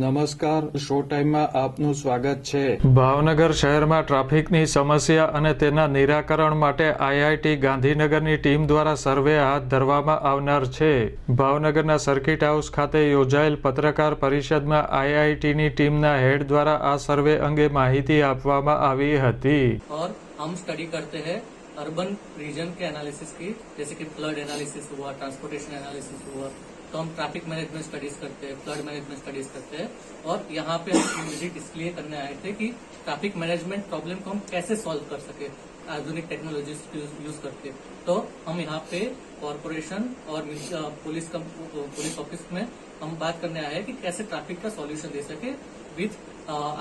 નમસ્કાર, શો ટાઈમમાં આપનું સ્વાગત છે। ભાવનગર શહેરમાં ટ્રાફિકની સમસ્યા અને તેના નિરાકરણ માટે આઈઆઈટી ગાંધીનગરની ટીમ દ્વારા સર્વે હાથ ધરવામાં આવનાર છે। ભાવનગરના સર્કિટ હાઉસ ખાતે યોજાયેલ પત્રકાર પરિષદમાં આઈઆઈટીની ટીમના હેડ દ્વારા આ સર્વે અંગે માહિતી આપવામાં આવી હતી। और हम स्टडी करते हैं अर्बन रीजन के एनालिसिस की, जैसे कि फ्लड एनालिसिस हुआ, ट्रांसपोर्टेशन एनालिसिस हुआ, तो हम ट्रैफिक मैनेजमेंट स्टडीज करते हैं, फ्लड मैनेजमेंट स्टडीज करते हैं। और यहाँ पे हम विजिट इसलिए करने आए थे कि ट्रैफिक मैनेजमेंट प्रॉब्लम को हम कैसे सॉल्व कर सके आधुनिक टेक्नोलॉजी यूज करके। तो हम यहाँ पे कॉरपोरेशन और पुलिस ऑफिस में हम बात करने आए हैं कि कैसे ट्रैफिक का सॉल्यूशन दे सके विथ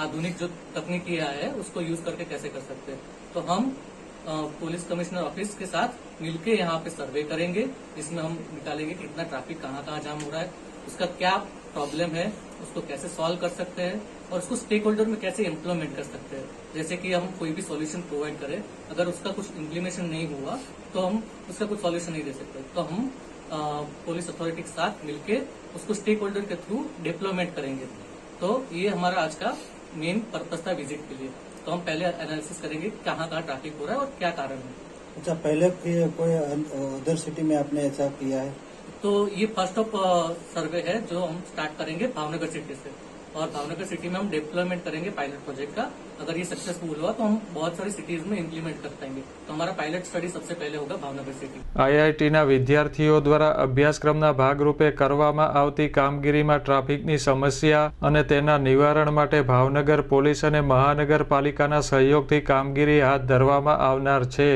आधुनिक जो तकनीकी है उसको यूज करके कैसे कर सकते हैं। तो हम पुलिस कमिश्नर ऑफिस के साथ मिलके यहाँ पे सर्वे करेंगे, जिसमें हम निकालेंगे कि कितना ट्रैफिक कहाँ कहाँ जाम हो रहा है, उसका क्या प्रॉब्लम है, उसको कैसे सॉल्व कर सकते हैं और उसको स्टेक होल्डर में कैसे इम्प्लीमेंट कर सकते हैं। जैसे कि हम कोई भी सॉल्यूशन प्रोवाइड करें, अगर उसका कुछ इम्प्लीमेशन नहीं हुआ तो हम उसका कुछ सॉल्यूशन नहीं दे सकते। तो हम पुलिस अथॉरिटी के साथ मिलके उसको स्टेक होल्डर के थ्रू डिप्लॉयमेंट करेंगे। तो ये हमारा आज का मेन पर्पज था विजिट के लिए। तो हम पहले एनालिसिस करेंगे कहाँ कहाँ ट्रैफिक हो रहा है और क्या कारण है। अच्छा, पहले कोई अदर सिटी में आपने ऐसा किया है? तो ये फर्स्ट ऑफ सर्वे है जो हम स्टार्ट करेंगे भावनगर सिटी से, और भावनगर सिटी में हम डिप्लॉयमेंट करेंगे पायलट प्रोजेक्ट का। अगर ये सक्सेसफुल हुआ तो हम बहुत सारी सिटीज में इम्प्लीमेंट कर पाएंगे। तो हमारा पायलट स्टडी सबसे पहले होगा भावनगर सिटी। આઈઆઈટીના વિદ્યાર્થીઓ દ્વારા અભ્યાસક્રમના ભાગરૂપે કરવામાં આવતી કામગીરીમાં ટ્રાફિકની સમસ્યા અને તેના નિવારણ માટે ભાવનગર પોલીસ અને મહાનગરપાલિકાના સહયોગથી કામગીરી હાથ ધરવામાં આવનાર છે।